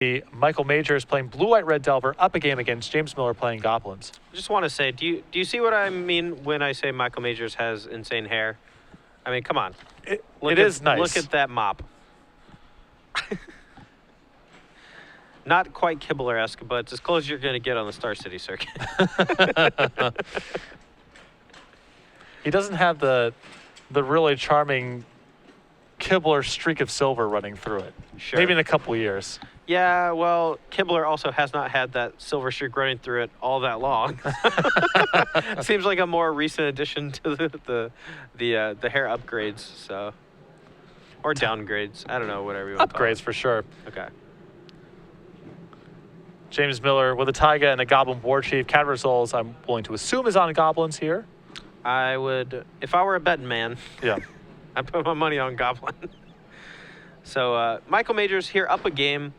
Michael Majors playing Blue-White Red Delver up a game against James Miller playing Goblins. I just want to say, do you see what I mean when I say Michael Majors has insane hair? I mean, come on. It is nice. Look at that mop. Not quite Kibler-esque, but it's as close as you're going to get on the Star City circuit. He doesn't have the really charming Kibler streak of silver running through it. Sure. Maybe in a couple of years. Yeah, well, Kibler also has not had that silver streak running through it all that long. Seems like a more recent addition to the hair upgrades, so, or downgrades. I don't know, whatever you want to call it. Upgrades for sure. Okay. James Miller with a Taiga and a Goblin War Chief. Cat Souls, I'm willing to assume, is on Goblins here. I would, if I were a betting man, yeah, I'd put my money on Goblin. So Michael Majors here up a game.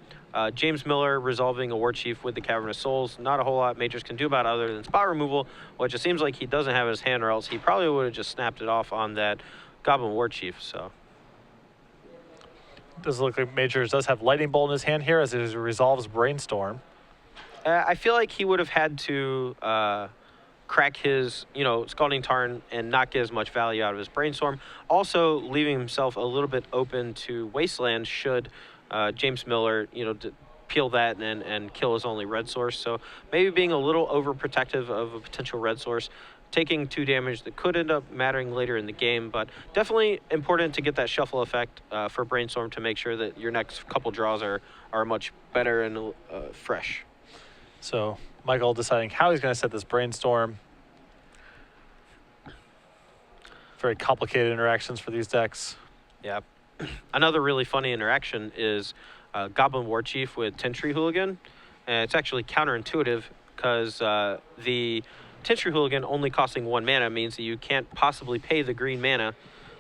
James Miller resolving a War Chief with the Cavern of Souls. Not a whole lot Majors can do about it other than spot removal, which it seems like he doesn't have in his hand, or else he probably would have just snapped it off on that Goblin War Chief. So does look like Majors does have Lightning Bolt in his hand here as he resolves Brainstorm. I feel like he would have had to crack his, Scalding Tarn and not get as much value out of his Brainstorm. Also leaving himself a little bit open to Wasteland should James Miller, peel that and kill his only red source. So maybe being a little overprotective of a potential red source, taking 2 damage that could end up mattering later in the game, but definitely important to get that shuffle effect for Brainstorm to make sure that your next couple draws are much better and fresh. So Michael deciding how he's going to set this Brainstorm. Very complicated interactions for these decks. Yeah. Another really funny interaction is Goblin War Chief with Tin Tree Hooligan. And it's actually counterintuitive because the Tin Tree Hooligan only costing 1 mana means that you can't possibly pay the green mana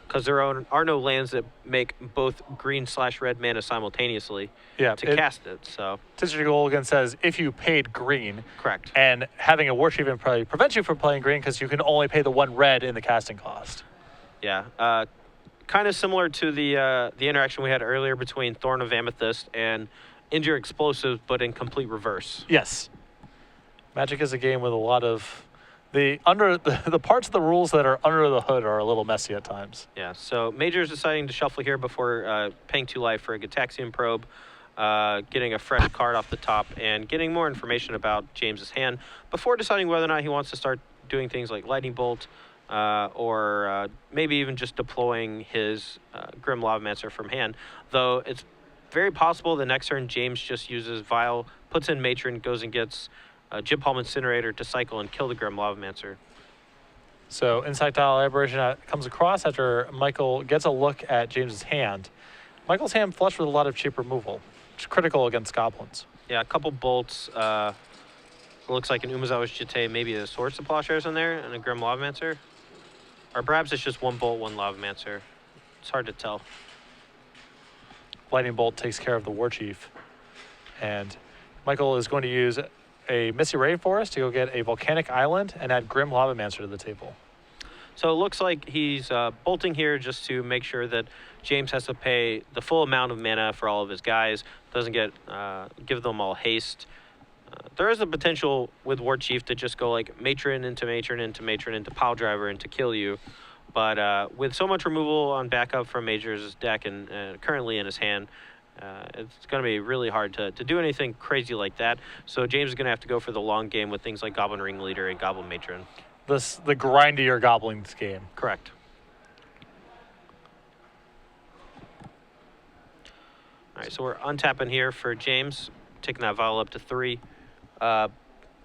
because there are no lands that make both green/red mana simultaneously to cast it. So Tin Tree Hooligan says if you paid green. Correct. And having a War Chief probably prevents you from playing green because you can only pay the 1 red in the casting cost. Yeah. Kind of similar to the interaction we had earlier between Thorn of Amethyst and Injure Explosives, but in complete reverse. Yes. Magic is a game with a lot of the parts of the rules that are under the hood are a little messy at times. Yeah. So Major's deciding to shuffle here before paying 2 life for a Gitaxian Probe, getting a fresh card off the top, and getting more information about James's hand before deciding whether or not he wants to start doing things like Lightning Bolt. Or maybe even just deploying his Grim Lavamancer from hand. Though it's very possible the next turn James just uses Vial, puts in Matron, goes and gets Jib Palm Incinerator to cycle and kill the Grim Lavamancer. So Insectile Aberration comes across after Michael gets a look at James's hand. Michael's hand flushed with a lot of cheap removal, which is critical against Goblins. Yeah, a couple bolts. Looks like an Umezawa's Jite, maybe a Sword to Plowshares in there, and a Grim Lavamancer. Or perhaps it's just 1 bolt, 1 Lavamancer. It's hard to tell. Lightning Bolt takes care of the War Chief. And Michael is going to use a Misty Rainforest to go get a Volcanic Island and add Grim Lavamancer to the table. So it looks like he's bolting here just to make sure that James has to pay the full amount of mana for all of his guys. Doesn't give them all haste. There is a potential with War Chief to just go like Matron into Matron into Matron into Pile Driver and to kill you. But with so much removal on backup from Major's deck and currently in his hand, it's going to be really hard to do anything crazy like that. So James is going to have to go for the long game with things like Goblin Ringleader and Goblin Matron. The grindier Goblins game. Correct. All right, so we're untapping here for James, taking that Vial up to 3.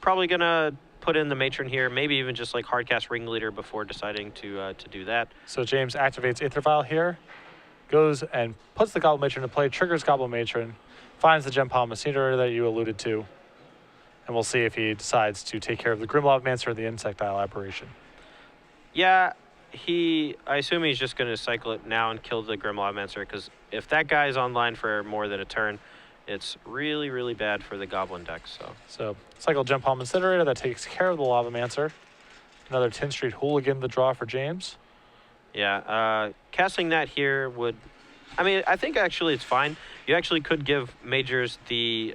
Probably gonna put in the Matron here, maybe even just like hardcast Ringleader before deciding to do that. So James activates Aether Vial here, goes and puts the Goblin Matron into play, triggers Goblin Matron, finds the Gem Palm Incinerator that you alluded to, and we'll see if he decides to take care of the Grim Lavamancer or the Insectile Aberration. Yeah, I assume he's just gonna cycle it now and kill the Grim Lavamancer, because if that guy is online for more than a turn, it's really, really bad for the Goblin deck. So cycle Gem Palm Incinerator, that takes care of the Lavamancer. Another 10th Street Hooligan the draw for James. Yeah, casting that here would, I mean, I think actually it's fine. You actually could give Majors the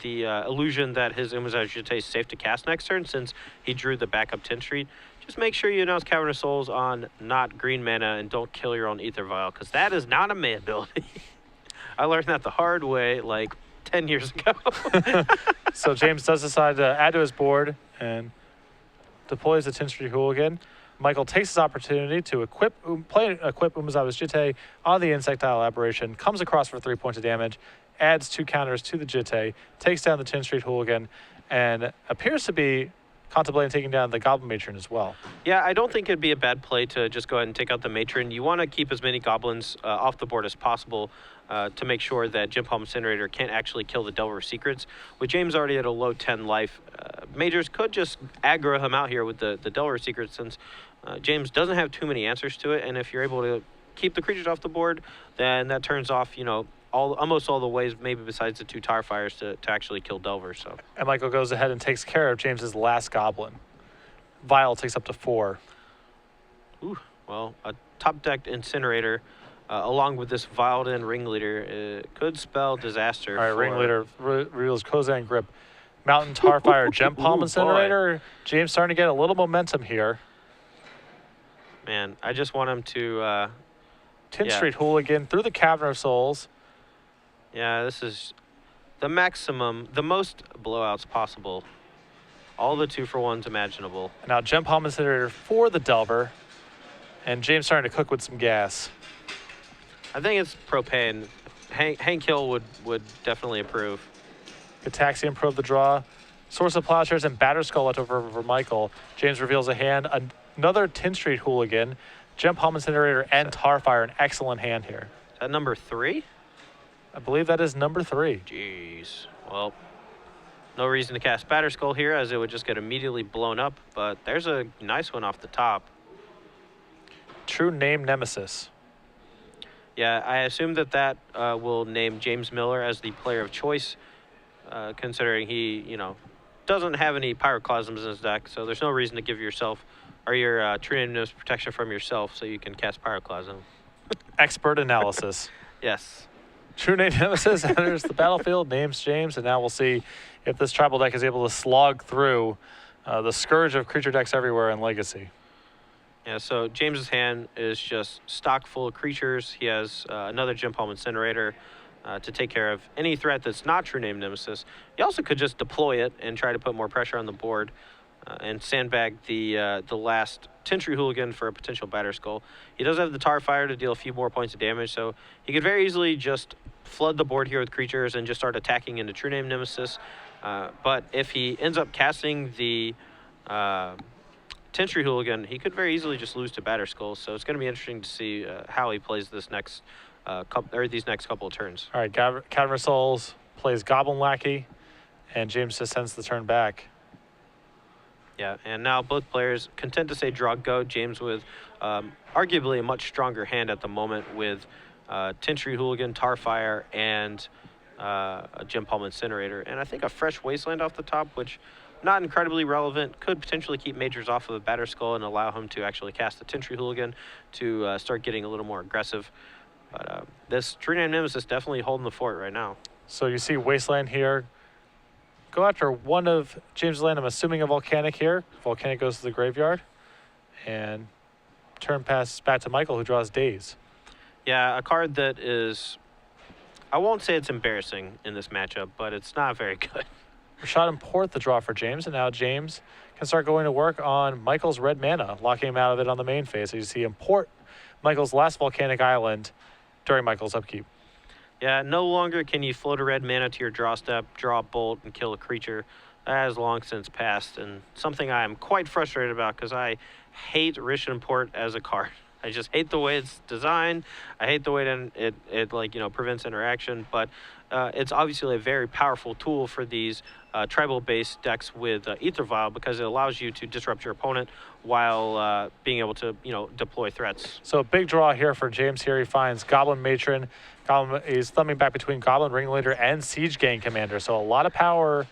illusion that his Umazajite is safe to cast next turn since he drew the backup Tin Street. Just make sure you announce Cavern of Souls on not green mana and don't kill your own Ether Vial, because that is not a May ability. I learned that the hard way like 10 years ago. So James does decide to add to his board and deploys the Tin Street Hooligan. Michael takes his opportunity to equip Umezawa's Jitte on the Insectile Aberration, comes across for 3 points of damage, adds 2 counters to the Jitte, takes down the Tin Street Hooligan, and appears to be contemplating taking down the Goblin Matron as well. Yeah, I don't think it'd be a bad play to just go ahead and take out the Matron. You want to keep as many Goblins off the board as possible to make sure that Gem Palm Incinerator can't actually kill the Delver of Secrets. With James already at a low 10 life, Majors could just aggro him out here with the Delver of Secrets since James doesn't have too many answers to it, and if you're able to keep the creatures off the board, then that turns off, almost all the ways, maybe besides the 2 Tar Fires, to actually kill Delver. So. And Michael goes ahead and takes care of James's last Goblin. Vial takes up to 4. Ooh, well, a top-decked Incinerator, along with this Violed-in Ringleader, could spell disaster. All right, Ringleader reveals Kozan Grip. Mountain Tarfire, Gem Palm Incinerator. Boy. James starting to get a little momentum here. Man, I just want him to... Tin Street Hooligan through the Cavern of Souls. Yeah, this is the maximum, the most blowouts possible. All the 2-for-1s imaginable. Now Gem Palm Incinerator for the Delver. And James starting to cook with some gas. I think it's propane. Hank Hill would definitely approve. Gataxian probe the draw. Source of Plowshares and Batterskull left over for Michael. James reveals a hand. Another Tin Street Hooligan. Gem Palm Incinerator and Tarfire. An excellent hand here. Is that number 3? I believe that is number 3. Jeez. Well, no reason to cast Batterskull here as it would just get immediately blown up, but there's a nice one off the top. True name Nemesis. Yeah, I assume that will name James Miller as the player of choice, considering he, doesn't have any Pyroclasms in his deck, so there's no reason to give yourself or your True Name Nemesis protection from yourself so you can cast Pyroclasm. Expert analysis. Yes. True Name Nemesis enters the battlefield, names James, and now we'll see if this tribal deck is able to slog through the scourge of creature decks everywhere in Legacy. Yeah, so James's hand is just stock full of creatures. He has another Gem Palm Incinerator to take care of any threat that's not True Name Nemesis. He also could just deploy it and try to put more pressure on the board and sandbag the last Tin Street Hooligan for a potential Batterskull. He does have the Tar Fire to deal a few more points of damage, so he could very easily just flood the board here with creatures and just start attacking into True Name Nemesis. But if he ends up casting the Tin Street Hooligan, he could very easily just lose to Batterskull. So it's going to be interesting to see how he plays this next these next couple of turns. All right, Cavern of Souls plays Goblin Lackey, and James just sends the turn back. Yeah, and now both players content to say draw go. James with arguably a much stronger hand at the moment with Tin Street Hooligan, Tarfire, and a Gem Palm Incinerator. And I think a fresh Wasteland off the top, which not incredibly relevant, could potentially keep Majors off of a Batterskull and allow him to actually cast the Tin Street Hooligan to start getting a little more aggressive. But this True Name Nemesis definitely holding the fort right now. So you see Wasteland here. Go after one of James' land. I'm assuming a Volcanic here. Volcanic goes to the graveyard. And turn passes back to Michael, who draws Daze. Yeah, a card that is... I won't say it's embarrassing in this matchup, but it's not very good. Rashad Import the draw for James, and now James can start going to work on Michael's red mana, locking him out of it on the main phase. So you see Import Michael's last Volcanic Island during Michael's upkeep. Yeah, no longer can you float a red mana to your draw step, draw a bolt, and kill a creature. That has long since passed, and something I am quite frustrated about because I hate Rich Import as a card. I just hate the way it's designed. I hate the way it prevents interaction, but it's obviously a very powerful tool for these tribal-based decks with Ether Vial because it allows you to disrupt your opponent while being able to, deploy threats. So a big draw here for James here. He finds Goblin Matron. Goblin is thumbing back between Goblin Ringleader and Siege Gang Commander. So a lot of power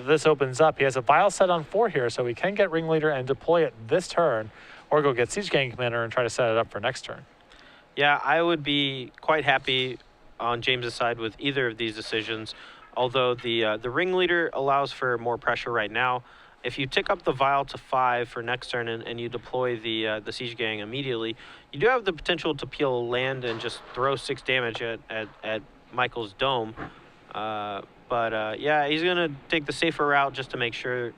this opens up. He has a Vial set on 4 here, so he can get Ringleader and deploy it this turn, or go get Siege Gang Commander and try to set it up for next turn. Yeah, I would be quite happy on James's side with either of these decisions. Although the ringleader allows for more pressure right now. If you tick up the vial to 5 for next turn and you deploy the siege gang immediately, you do have the potential to peel land and just throw 6 damage at Michael's dome. Yeah, he's gonna take the safer route just to make sure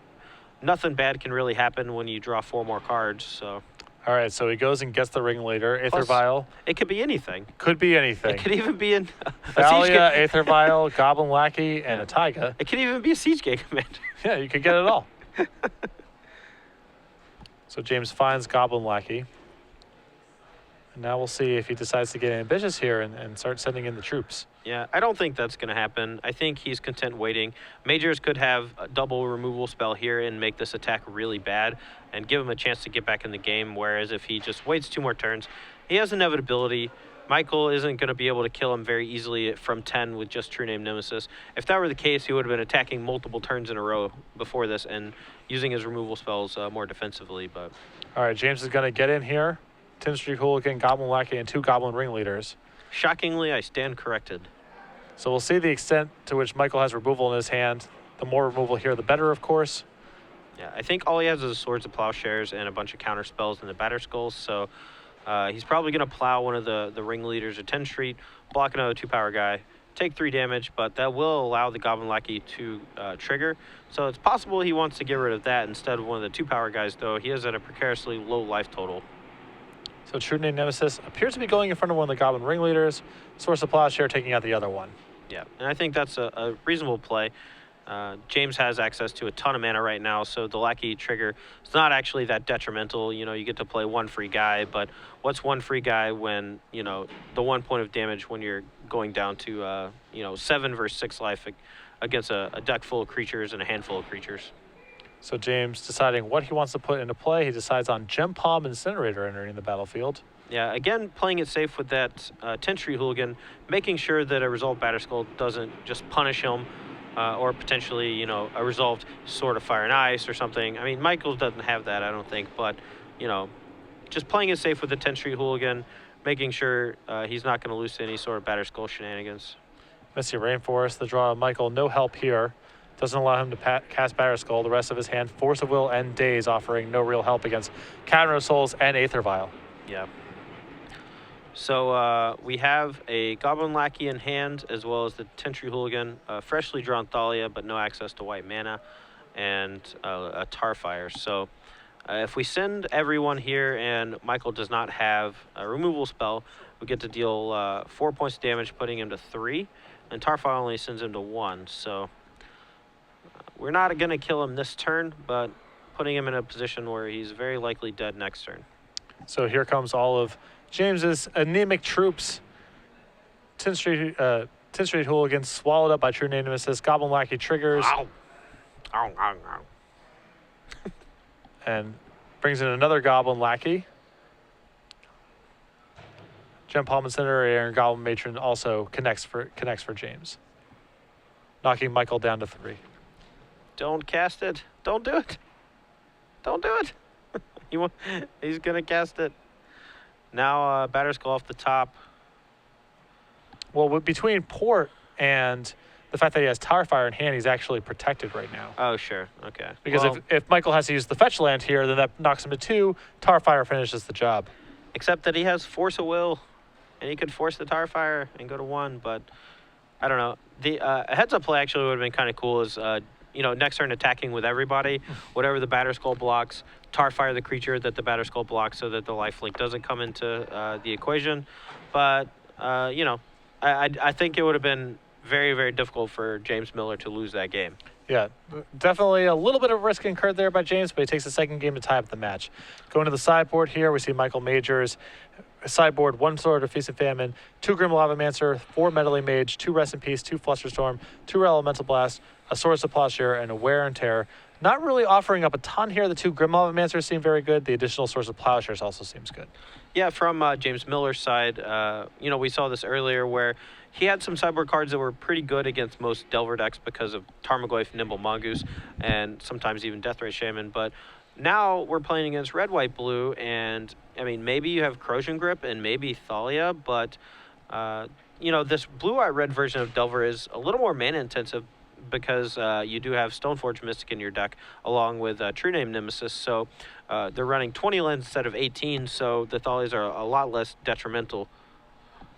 nothing bad can really happen when you draw 4 more cards. So. All right, so he goes and gets the ringleader, Aether Plus, Vial. It could be anything. Could be anything. It could even be a Thalia, Aether Vial, Goblin Lackey, and a Taiga. It could even be a siege gang commander. Yeah, you could get it all. So James finds Goblin Lackey. And now we'll see if he decides to get ambitious here and start sending in the troops. Yeah, I don't think that's going to happen. I think he's content waiting. Majors could have a double removal spell here and make this attack really bad and give him a chance to get back in the game, whereas if he just waits 2 more turns, he has inevitability. Michael isn't going to be able to kill him very easily from 10 with just True Name Nemesis. If that were the case, he would have been attacking multiple turns in a row before this and using his removal spells more defensively. But all right, James is going to get in here. 10th Street Hooligan, Goblin Lackey, and 2 Goblin Ringleaders. Shockingly, I stand corrected. So we'll see the extent to which Michael has removal in his hand. The more removal here, the better, of course. Yeah, I think all he has is Swords of Plowshares and a bunch of counter spells in the Batterskulls, so he's probably going to plow one of the ringleaders at 10th Street, block another 2-power guy, take 3 damage, but that will allow the Goblin Lackey to trigger. So it's possible he wants to get rid of that instead of one of the 2-power guys, though he is at a precariously low life total. So True Name Nemesis appears to be going in front of one of the Goblin Ringleaders. Source of Plowshare taking out the other one. Yeah, and I think that's a reasonable play. James has access to a ton of mana right now, so the Lackey trigger is not actually that detrimental. You know, you get to play 1 free guy, but what's 1 free guy when, you know, the 1 point of damage when you're going down to, 7 versus 6 life against a deck full of creatures and a handful of creatures. So James deciding what he wants to put into play. He decides on Gem Palm Incinerator entering the battlefield. Yeah, again, playing it safe with that 10th Street Hooligan, making sure that a resolved Batterskull doesn't just punish him or potentially, you know, a resolved Sword of Fire and Ice or something. I mean, Michaels doesn't have that, I don't think, but, you know, just playing it safe with the 10th Street Hooligan, making sure he's not going to lose to any sort of Batterskull shenanigans. Misty Rainforest, the draw of Michael, no help here. Doesn't allow him to cast Batterskull. The rest of his hand, Force of Will and Daze, offering no real help against Cavern of Souls and Aether Vial. Yeah. So we have a Goblin Lackey in hand, as well as the 10th Street Hooligan, freshly drawn Thalia, but no access to white mana, and a Tarfire. So if we send everyone here and Michael does not have a removal spell, we get to deal 4 points of damage, putting him to 3, and Tarfire only sends him to 1. So we're not going to kill him this turn, but putting him in a position where he's very likely dead next turn. So here comes all of James's anemic troops. 10th Street Hooligans swallowed up by True Name Nemesis. Goblin Lackey triggers. Ow. Ow, ow, ow. And brings in another Goblin Lackey. Gem Palm Incinerator and Goblin Matron also connects for James, knocking Michael down to 3. Don't cast it. Don't do it. Don't do it. He's going to cast it. Now Batterskull off the top. Well, between Port and the fact that he has Tarfire in hand, he's actually protected right now. Oh, sure. Okay. Because well, if Michael has to use the fetch land here, then that knocks him to 2. Tarfire finishes the job. Except that he has Force of Will, and he could force the Tarfire and go to 1, but I don't know. The a heads-up play actually would have been kind of cool is, next turn attacking with everybody, whatever the Batterskull blocks, Tarfire the creature that the Batterskull blocks so that the lifelink doesn't come into the equation. But, I think it would have been very, very difficult for James Miller to lose that game. Yeah, definitely a little bit of risk incurred there by James, but he takes the second game to tie up the match. Going to the sideboard here, we see Michael Majors. Sideboard, 1 Sword of Feast and Famine, 2 Grim Lavamancer, 4 Meddling Mage, 2 Rest in Peace, 2 Flusterstorm, 2 Elemental Blast, a Swords of Plowshare, and a Wear and Tear. Not really offering up a ton here. The 2 Grim Lavamancer seem very good. The additional Swords of Plowshares also seems good. Yeah, from James Miller's side, we saw this earlier where he had some sideboard cards that were pretty good against most Delver decks because of Tarmogoyf, Nimble Mongoose, and sometimes even Deathray Shaman. But now we're playing against red, white, blue, and I mean, maybe you have Corrosion Grip and maybe Thalia, but this blue-eye-red version of Delver is a little more mana-intensive because you do have Stoneforge Mystic in your deck along with True Name Nemesis. So they're running 20 lands instead of 18, so the Thalias are a lot less detrimental.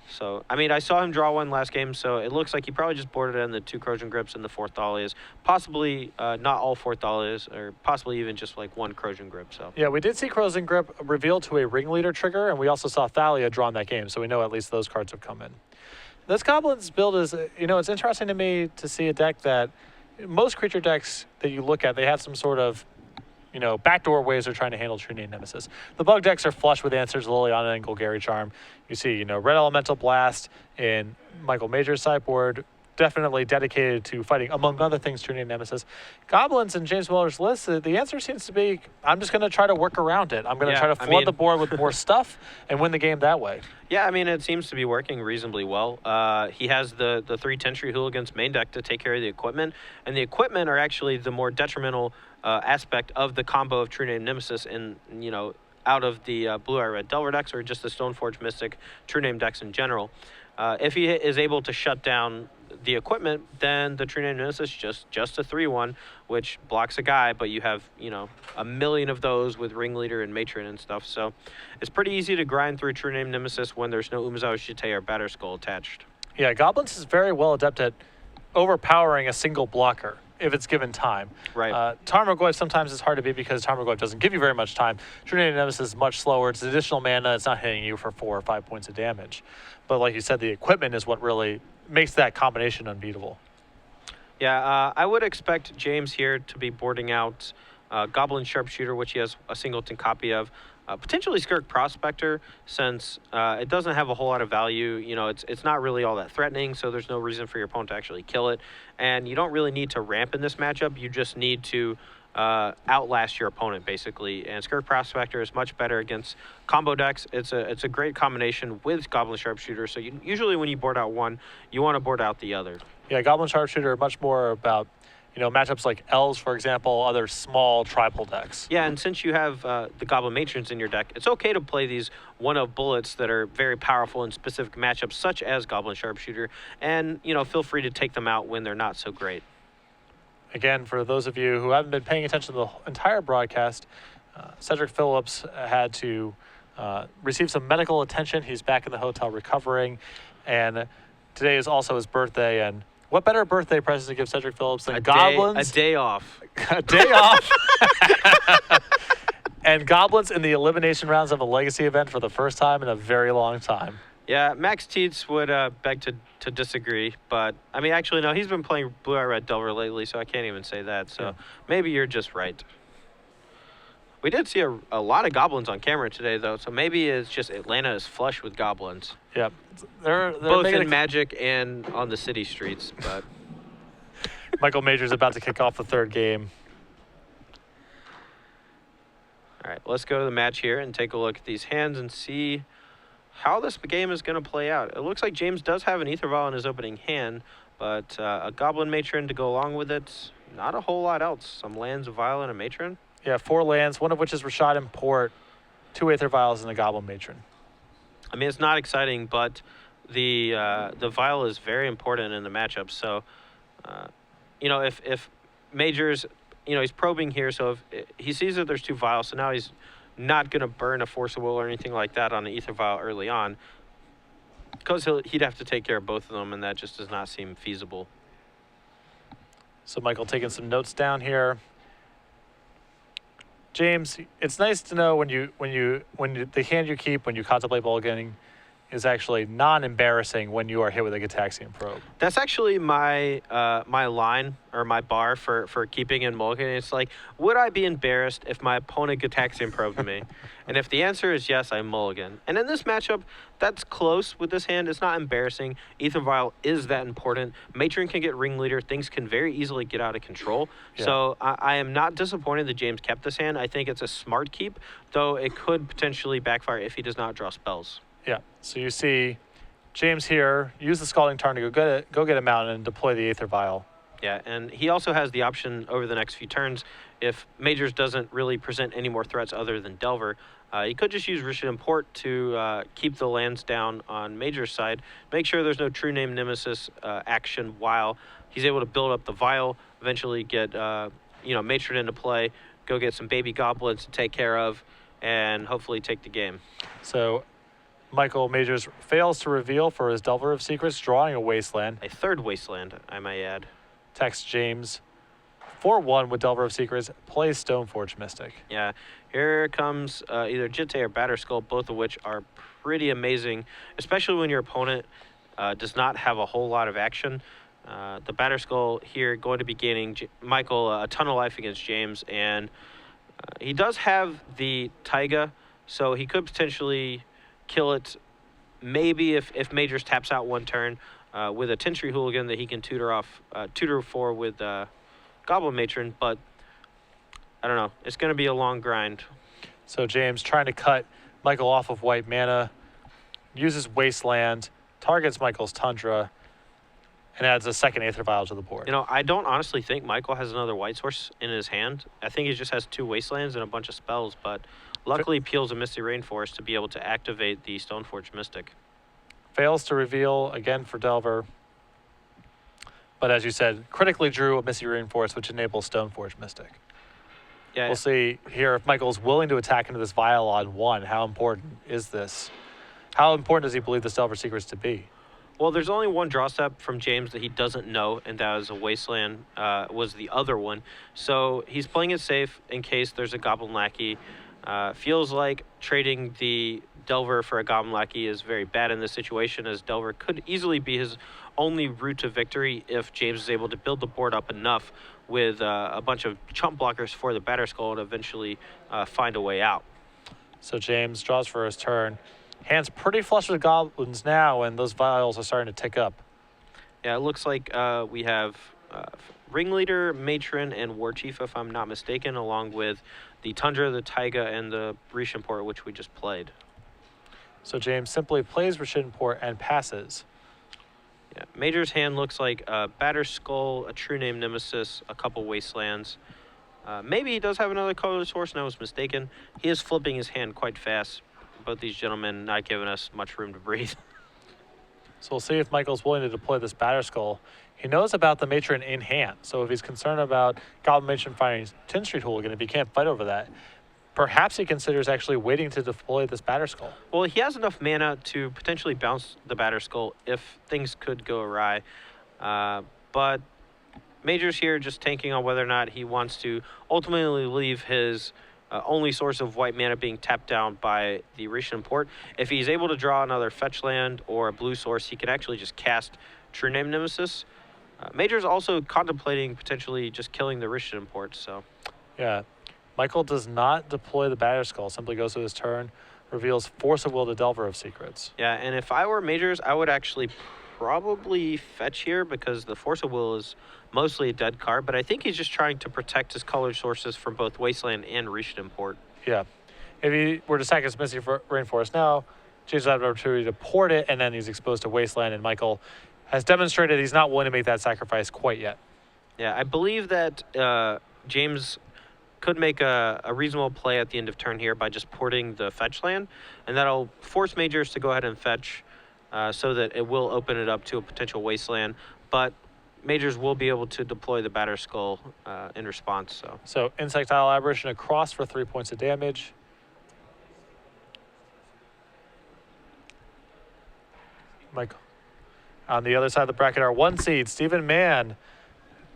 So, I mean, I saw him draw one last game, so it looks like he probably just boarded in the 2 Corrosion Grips and the 4 Thalias. Possibly not all 4 Thalias, or possibly even just like 1 Corrosion Grip. So Yeah, we did see Corrosion Grip revealed to a Ringleader trigger, and we also saw Thalia drawn that game, so we know at least those cards have come in. This Goblins build is, it's interesting to me to see a deck that most creature decks that you look at, they have some sort of backdoor ways they're trying to handle True Name Nemesis. The bug decks are flush with answers, Liliana and Golgari Charm. You see, Red Elemental Blast in Michael Major's sideboard, definitely dedicated to fighting, among other things, True Name Nemesis. Goblins in James Miller's list, the answer seems to be, I'm just going to try to work around it. I'm going to try to flood the board with more stuff and win the game that way. Yeah, I mean, it seems to be working reasonably well. He has the 3 Tentree Hooligans main deck to take care of the equipment, and the equipment are actually the more detrimental aspect of the combo of True Name Nemesis and, out of the blue-eye-red Delver decks or just the Stoneforge Mystic True Name decks in general. If he is able to shut down the equipment, then the True Name Nemesis just a 3/1, which blocks a guy, but you have, a million of those with Ringleader and Matron and stuff. So it's pretty easy to grind through True Name Nemesis when there's no Umezawa Shite or Batterskull attached. Yeah, Goblins is very well adept at overpowering a single blocker if it's given time. Right. Tarmogoyf sometimes is hard to beat because Tarmogoyf doesn't give you very much time. True Name Nemesis is much slower. It's additional mana. It's not hitting you for 4 or 5 points of damage. But like you said, the equipment is what really makes that combination unbeatable. Yeah, I would expect James here to be boarding out Goblin Sharpshooter, which he has a singleton copy of. Potentially Skirk Prospector, since it doesn't have a whole lot of value. It's not really all that threatening, so there's no reason for your opponent to actually kill it. And you don't really need to ramp in this matchup. You just need to outlast your opponent, basically. And Skirk Prospector is much better against combo decks. It's a great combination with Goblin Sharpshooter. So usually when you board out one, you want to board out the other. Yeah, Goblin Sharpshooter are much more about matchups like Elves, for example, other small tribal decks. Yeah, and since you have the Goblin Matrons in your deck, it's okay to play these one-of bullets that are very powerful in specific matchups, such as Goblin Sharpshooter, and, feel free to take them out when they're not so great. Again, for those of you who haven't been paying attention to the entire broadcast, Cedric Phillips had to receive some medical attention. He's back in the hotel recovering, and today is also his birthday, and what better birthday present to give Cedric Phillips than Goblins? A day off. A day off. And Goblins in the elimination rounds of a Legacy event for the first time in a very long time. Yeah, Max Teets would beg to disagree, but, I mean, actually, no, he's been playing Blue-Eye-Red Delver lately, so I can't even say that, so maybe you're just right. We did see a lot of Goblins on camera today, though, so maybe it's just Atlanta is flush with Goblins. Yep. They're both in Magic and on the city streets, but... Michael Major's about to kick off the 3rd game. All right, let's go to the match here and take a look at these hands and see how this game is going to play out. It looks like James does have an Aether Vial in his opening hand, but a Goblin Matron to go along with it. Not a whole lot else. Some lands, a Vial, and a Matron. Yeah, 4 lands, one of which is Rashad and Port, 2 Aether Vials, and a Goblin Matron. I mean, it's not exciting, but the Vial is very important in the matchup. So, if Majors, he's probing here, so if he sees that there's 2 Vials, so now he's not going to burn a Force of Will or anything like that on an Aether Vial early on, because he'd have to take care of both of them, and that just does not seem feasible. So Michael taking some notes down here. James, it's nice to know when the hand you keep when you contemplate mulliganing is actually non-embarrassing when you are hit with a Gitaxian Probe. That's actually my my line or my bar for keeping in mulligan. It's like, would I be embarrassed if my opponent Gitaxian Probed me? And if the answer is yes, I mulligan. And in this matchup, that's close with this hand. It's not embarrassing. Aether Vial is that important. Matron can get Ringleader. Things can very easily get out of control. Yeah. So I am not disappointed that James kept this hand. I think it's a smart keep, though it could potentially backfire if he does not draw spells. Yeah, so you see James here use the Scalding Tarn to go get a mountain and deploy the Aether Vial. Yeah, and he also has the option over the next few turns, if Majors doesn't really present any more threats other than Delver, He could just use Rishon Import to keep the lands down on Major's side. Make sure there's no True Name Nemesis action while he's able to build up the Vial, eventually get Matron into play, go get some baby goblins to take care of, and hopefully take the game. So Michael Majors fails to reveal for his Delver of Secrets, drawing a Wasteland. A third Wasteland, I might add. Text James 4-1 with Delver of Secrets, plays Stoneforge Mystic. Yeah, here comes either Jitte or Batterskull, both of which are pretty amazing, especially when your opponent does not have a whole lot of action. The Batterskull here going to be gaining Michael a ton of life against James, and he does have the Taiga, so he could potentially kill it maybe if Majors taps out one turn with a Tintry Hooligan that he can tutor for with Goblin Matron, but I don't know. It's going to be a long grind. So James trying to cut Michael off of white mana, uses Wasteland, targets Michael's Tundra, and adds a second Aether Vial to the board. You know, I don't honestly think Michael has another white source in his hand. I think he just has 2 Wastelands and a bunch of spells, but luckily peels a Misty Rainforest to be able to activate the Stoneforge Mystic. Fails to reveal again for Delver. But as you said, critically drew a Misty Rainforest, which enables Stoneforge Mystic. Yeah, We'll see here if Michael's willing to attack into this Vial on 1. How important is this? How important does he believe this Delver Secrets to be? well, there's only one draw step from James that he doesn't know, and that is a Wasteland was the other one. So he's playing it safe in case there's a Goblin Lackey. Feels like trading the Delver for a Goblin Lackey is very bad in this situation, as Delver could easily be his only route to victory if James is able to build the board up enough with a bunch of chump blockers for the Batterskull and eventually find a way out. So James draws for his turn. Hand's pretty flush with Goblins now, and those Vials are starting to tick up. Yeah, it looks like we have Ringleader, Matron, and War Chief, if I'm not mistaken, along with the Tundra, the Taiga, and the Rishon Port, which we just played. So James simply plays Rishon Port and passes. Yeah, Major's hand looks like a Batterskull, a True Name Nemesis, a couple Wastelands. Maybe he does have another color source, and I was mistaken. He is flipping his hand quite fast. Both these gentlemen not giving us much room to breathe. So we'll see if Michael's willing to deploy this Batterskull. He knows about the Matron in hand, so if he's concerned about Goblin Matron finding Tin Street Hooligan, if he can't fight over that, perhaps he considers actually waiting to deploy this Batterskull. Well, he has enough mana to potentially bounce the Batterskull if things could go awry. But Major's here just tanking on whether or not he wants to ultimately leave his only source of white mana being tapped down by the Rishon Port. If he's able to draw another fetch land or a blue source, he can actually just cast True Name Nemesis. Major's also contemplating potentially just killing the Rishon Port, so. Yeah. Michael does not deploy the Batterskull, simply goes to his turn, reveals Force of Will to Delver of Secrets. Yeah, and if I were Majors, I would actually probably fetch here because the Force of Will is mostly a dead card, but I think he's just trying to protect his color sources from both Wasteland and Rishon Port. Yeah. If he were to sack his Misty Rainforest now, James would have an opportunity to port it, and then he's exposed to Wasteland, and Michael has demonstrated he's not willing to make that sacrifice quite yet. Yeah, I believe that James could make a reasonable play at the end of turn here by just porting the fetch land, and that'll force Majors to go ahead and fetch so that it will open it up to a potential Wasteland, but Majors will be able to deploy the Batterskull in response. So Insectile Aberration across for 3 points of damage. Michael. On the other side of the bracket, our 1 seed, Stephen Mann,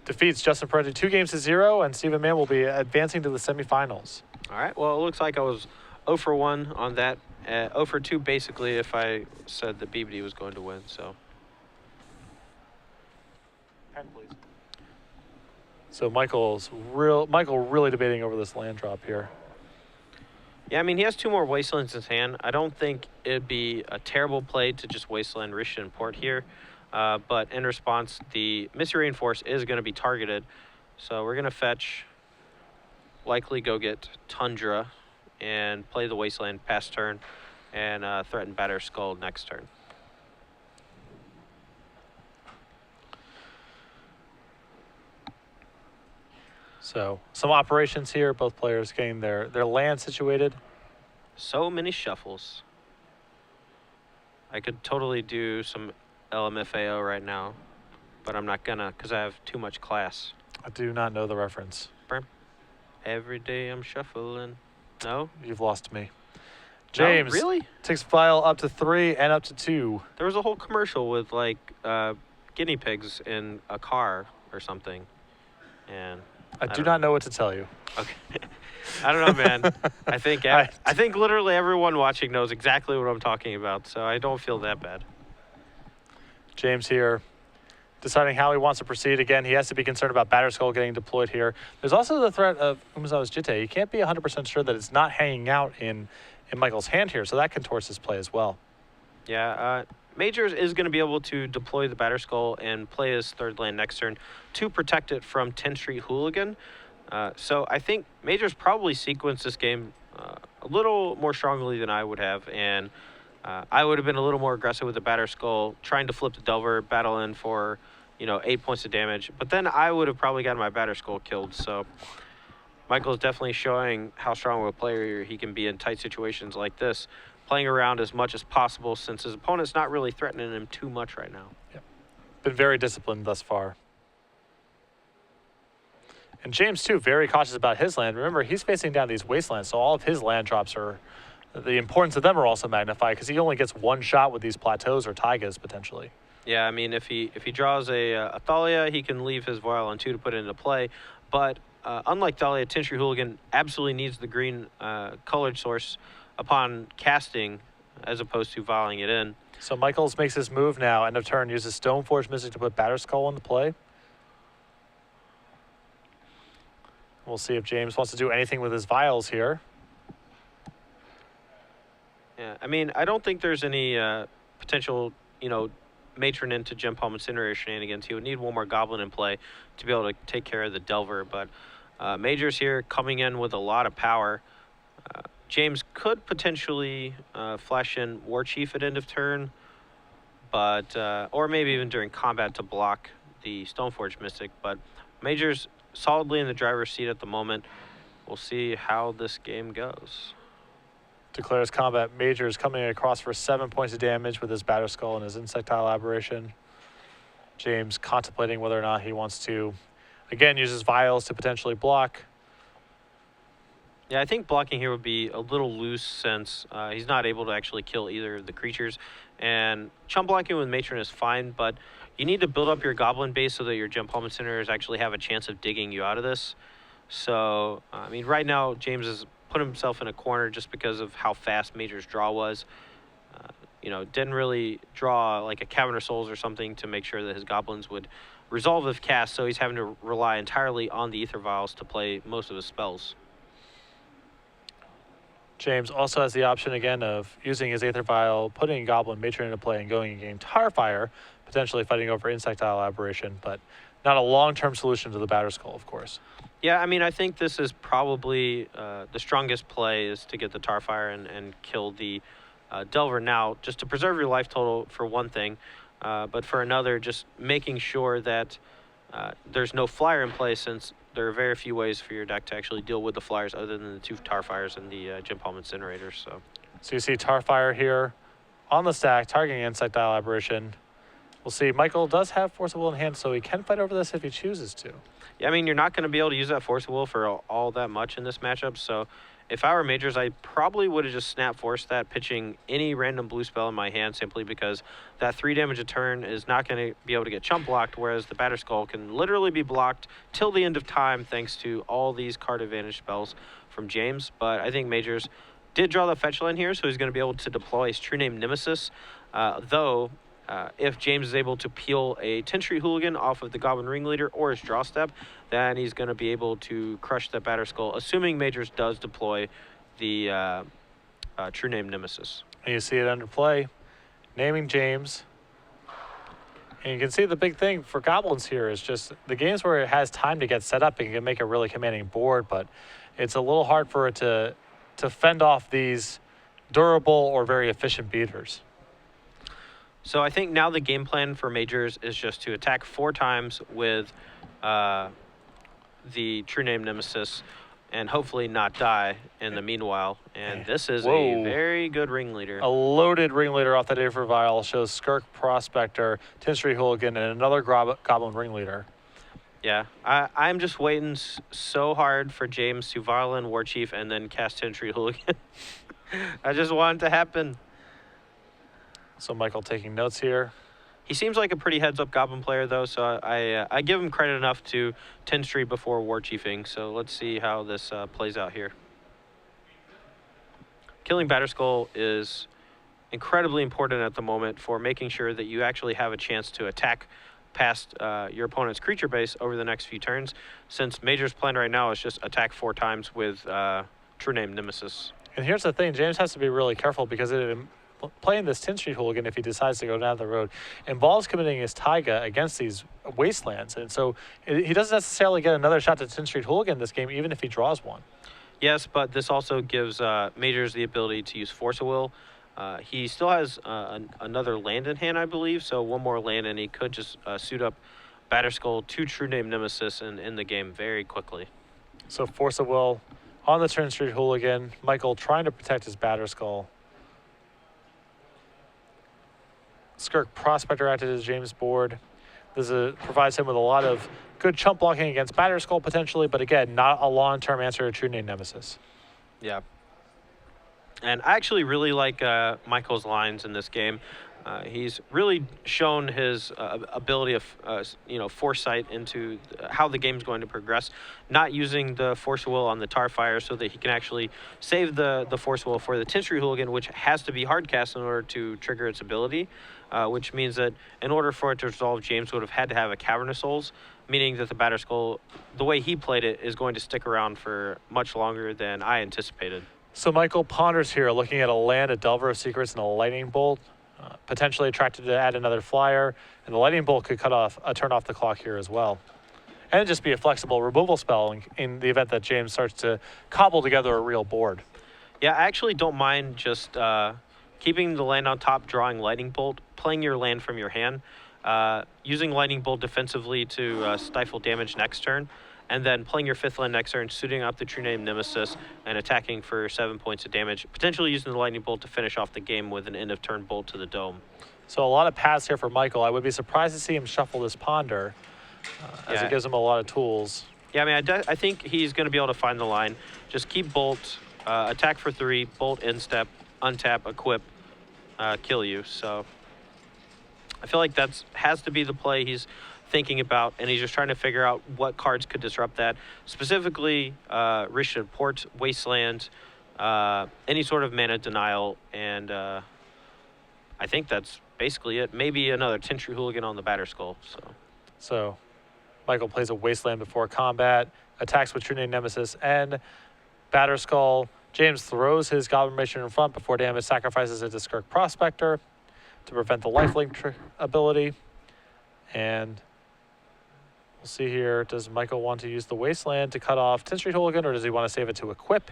defeats Justin Parenti 2-0, and Stephen Mann will be advancing to the semifinals. All right, well, it looks like I was 0 for 1 on that. 0 for 2, basically, if I said that BBD was going to win, so. Pen, please. So Michael really debating over this land drop here. Yeah, I mean, he has 2 more Wastelands in his hand. I don't think it'd be a terrible play to just Wasteland Rishon Port here. But in response, the Misty Rainforest is going to be targeted. So we're going to fetch, likely go get Tundra, and play the Wasteland past turn, and threaten Batterskull next turn. So some operations here, both players getting their land situated. So many shuffles. I could totally do some LMFAO right now, but I'm not gonna because I have too much class. I do not know the reference. Every day I'm shuffling. No? You've lost me. James No, really? takes file up to 3 and up to 2. There was a whole commercial with like guinea pigs in a car or something, and I do not know what to tell you. okay. I don't know, man. I think literally everyone watching knows exactly what I'm talking about, so I don't feel that bad. James here, deciding how he wants to proceed. Again, he has to be concerned about Batterskull getting deployed here. There's also the threat of Umezawa's Jitte. He can't be 100% sure that it's not hanging out in Michael's hand here, so that contorts his play as well. Yeah, Majors is going to be able to deploy the Batterskull and play his third land next turn to protect it from 10th Street Hooligan. So I think Majors probably sequenced this game a little more strongly than I would have, and I would have been a little more aggressive with the Batterskull, trying to flip the Delver, battle in for 8 points of damage. But then I would have probably gotten my Batterskull killed. So Michael is definitely showing how strong of a player he can be in tight situations like this, playing around as much as possible since his opponent's not really threatening him too much right now. Yep. Been very disciplined thus far. And James, too, very cautious about his land. Remember, he's facing down these wastelands, so all of his land drops are, the importance of them are also magnified because he only gets one shot with these plateaus or taigas, potentially. Yeah, I mean, if he draws a Thalia, he can leave his Vial on 2 to put it into play. But unlike Thalia, 10th Street Hooligan absolutely needs the green colored source upon casting as opposed to vialing it in. So Michaels makes his move now, end of turn, uses Stoneforge Mystic to put Batterskull into play. We'll see if James wants to do anything with his vials here. Yeah, I mean, I don't think there's any potential, matron into Gem Palm Incinerator shenanigans. He would need one more Goblin in play to be able to take care of the Delver, but Majors here coming in with a lot of power. James could potentially flash in War Chief at end of turn, but or maybe even during combat to block the Stoneforge Mystic, but Majors solidly in the driver's seat at the moment. We'll see how this game goes. Declares combat. Majors coming across for 7 points of damage with his Batterskull and his Insectile Aberration. James contemplating whether or not he wants to, again, use his vials to potentially block. Yeah, I think blocking here would be a little loose since he's not able to actually kill either of the creatures. And chump blocking with Matron is fine, but you need to build up your Goblin base so that your Gem Palm Incinerators actually have a chance of digging you out of this. So, I mean, right now, James has put himself in a corner just because of how fast Major's draw was. Didn't really draw like a Cavern of Souls or something to make sure that his Goblins would resolve if cast, so he's having to rely entirely on the Ether Vials to play most of his spells. James also has the option again of using his Aether Vial, putting Goblin Matron into play and going in game Tarfire, potentially fighting over Insectile Aberration, but not a long-term solution to the Batterskull, of course. Yeah, I mean, I think this is probably the strongest play is to get the Tarfire and kill the Delver now, just to preserve your life total for one thing, but for another, just making sure that there's no flyer in play, since there are very few ways for your deck to actually deal with the flyers other than the 2 Tarfires and the Gem Palm Incinerators. So you see Tarfire here on the stack, targeting Insectile Aberration. We'll see. Michael does have Force of Will in hand, so he can fight over this if he chooses to. Yeah, I mean, you're not going to be able to use that Force of Will for all that much in this matchup, so if I were Majors, I probably would have just Snap Force that, pitching any random blue spell in my hand, simply because that 3 damage a turn is not going to be able to get chump blocked, whereas the Batterskull can literally be blocked till the end of time thanks to all these card advantage spells from James. But I think Majors did draw the fetch line here, so he's going to be able to deploy his true name Nemesis, though if James is able to peel a 10th Street Hooligan off of the Goblin Ringleader or his draw step, then he's going to be able to crush that Batterskull, assuming Majors does deploy the true name Nemesis. And you see it under play, naming James. And you can see the big thing for Goblins here is just the games where it has time to get set up and can make a really commanding board, but it's a little hard for it to fend off these durable or very efficient beaters. So I think now the game plan for Majors is just to attack 4 times with the true name Nemesis, and hopefully not die in the meanwhile. And this is Whoa. a very good ringleader. A loaded ringleader off the David Vial shows Skirk Prospector, Tin Street Hooligan, and another Goblin ringleader. Yeah, I'm just waiting so hard for James to violin War Chief and then cast Tin Street Hooligan. I just want it to happen. So Michael taking notes here. He seems like a pretty heads-up Goblin player, though, so I give him credit enough to 10 Street before War Chiefing, so let's see how this plays out here. Killing Batterskull is incredibly important at the moment for making sure that you actually have a chance to attack past your opponent's creature base over the next few turns, since Major's plan right now is just attack 4 times with True Name Nemesis. And here's the thing, James has to be really careful because playing this Tin Street Hooligan, if he decides to go down the road, involves committing his Taiga against these wastelands. And so he doesn't necessarily get another shot to Tin Street Hooligan this game, even if he draws one. Yes, but this also gives Majors the ability to use Force of Will. He still has another land in hand, I believe, so one more land, and he could just suit up Batterskull to True Name Nemesis and end the game very quickly. So Force of Will on the Tin Street Hooligan. Michael trying to protect his Batterskull. Skirk Prospector acted as James' board. This provides him with a lot of good chump blocking against Batterskull potentially, but again, not a long-term answer to True Name Nemesis. Yeah. And I actually really like Michael's lines in this game. He's really shown his ability of, foresight into how the game's going to progress, not using the Force of Will on the Tarfire so that he can actually save the Force of Will for the Tin Street Hooligan, which has to be hard cast in order to trigger its ability, which means that in order for it to resolve, James would have had to have a Cavern of Souls, meaning that the Batterskull, the way he played it, is going to stick around for much longer than I anticipated. So Michael ponders here, looking at a land, a Delver of Secrets, and a Lightning Bolt. Potentially attracted to add another flyer, and the Lightning Bolt could turn off the clock here as well. And just be a flexible removal spell in the event that James starts to cobble together a real board. Yeah, I actually don't mind just keeping the land on top, drawing Lightning Bolt, playing your land from your hand, using Lightning Bolt defensively to stifle damage next turn, and then playing your 5th land next turn, suiting up the True Name Nemesis, and attacking for 7 points of damage, potentially using the Lightning Bolt to finish off the game with an end-of-turn bolt to the dome. So a lot of paths here for Michael. I would be surprised to see him shuffle this Ponder, as it gives him a lot of tools. Yeah, I mean, I think he's going to be able to find the line. Just keep Bolt, attack for 3, Bolt, end step, untap, equip, kill you. So I feel like that has to be the play he's thinking about, and he's just trying to figure out what cards could disrupt that. Specifically, Risha Port, Wasteland, any sort of mana denial, and I think that's basically it. Maybe another Tin Street Hooligan on the Batterskull. So Michael plays a Wasteland before combat, attacks with True Name Nemesis and Batterskull. James throws his Goblin Mission in front before damage, sacrifices it to Skirk Prospector to prevent the lifelink ability. And we'll see here, does Michael want to use the Wasteland to cut off Tin Street Hooligan, or does he want to save it to equip?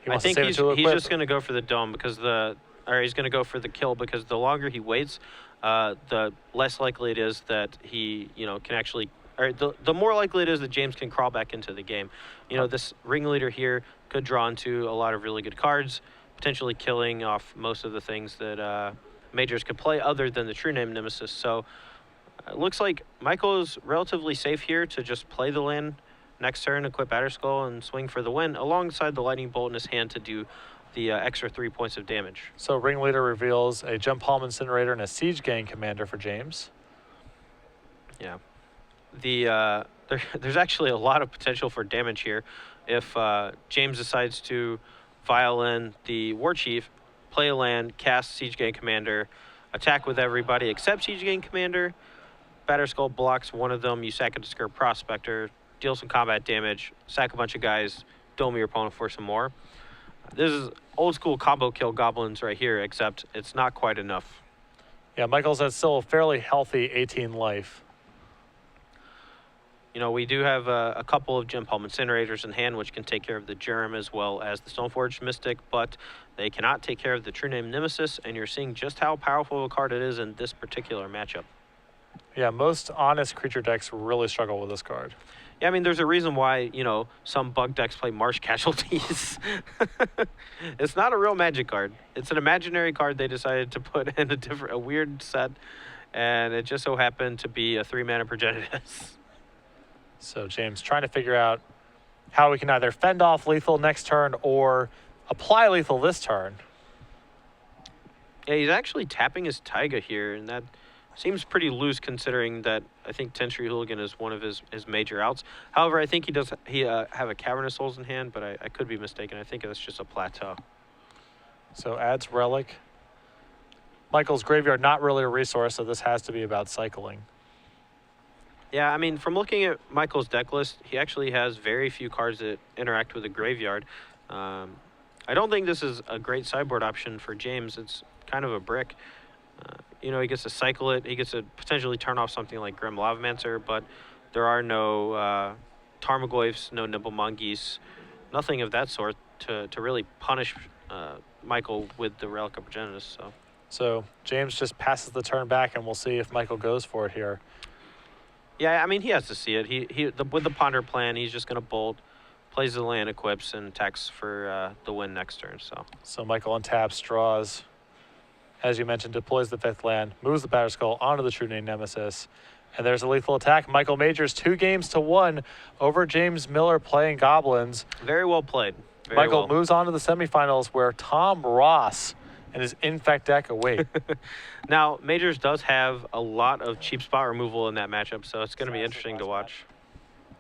I think he's just going to go for the dome because he's going to go for the kill because the longer he waits, the less likely it is that he, can actually, or the more likely it is that James can crawl back into the game. This ringleader here could draw into a lot of really good cards, potentially killing off most of the things that Majors could play other than the True Name Nemesis. So it looks like Michael is relatively safe here to just play the land next turn, equip Batterskull, and swing for the win, alongside the Lightning Bolt in his hand to do the extra 3 points of damage. So Ringleader reveals a Gem Palm Incinerator and a Siege Gang Commander for James. Yeah. There's actually a lot of potential for damage here. If James decides to violin the War Chief, play a land, cast Siege Gang Commander, attack with everybody except Siege Gang Commander, Batterskull blocks one of them, you sack it to Skirk Prospector, deal some combat damage, sack a bunch of guys, dome your opponent for some more. This is old school combo kill Goblins right here, except it's not quite enough. Yeah, Michael's at still a fairly healthy 18 life. We do have a couple of Gem Palm Incinerators in hand, which can take care of the Germ as well as the Stoneforge Mystic, but they cannot take care of the True Name Nemesis, and you're seeing just how powerful a card it is in this particular matchup. Yeah, most honest creature decks really struggle with this card. Yeah, I mean, there's a reason why, some bug decks play Marsh Casualties. It's not a real Magic card. It's an imaginary card they decided to put in a weird set, and it just so happened to be a 3-mana Progenitus. So James trying to figure out how we can either fend off lethal next turn or apply lethal this turn. Yeah, he's actually tapping his Taiga here, and that seems pretty loose considering that I think 10th Street Hooligan is one of his major outs. However, I think he does have a Cavernous Souls in hand, but I could be mistaken. I think that's just a Plateau. So adds Relic. Michael's graveyard, not really a resource, so this has to be about cycling. Yeah, I mean, from looking at Michael's deck list, he actually has very few cards that interact with the graveyard. I don't think this is a great sideboard option for James. It's kind of a brick. He gets to cycle it. He gets to potentially turn off something like Grim Lavamancer, but there are no Tarmogoyfs, no Nimble Mongoose, nothing of that sort to really punish Michael with the Relic of Progenitus. So James just passes the turn back, and we'll see if Michael goes for it here. Yeah, I mean, he has to see it. With the Ponder plan, he's just going to bolt, plays the land, equips, and attacks for the win next turn. So Michael untaps, draws. As you mentioned, deploys the 5th land, moves the Batterskull onto the True Name Nemesis, and there's a lethal attack. Michael Majors 2-1 over James Miller playing Goblins. Very well played. Michael moves on to the semifinals where Tom Ross and his Infect deck await. Now, Majors does have a lot of cheap spot removal in that matchup, so it's going to be interesting to watch.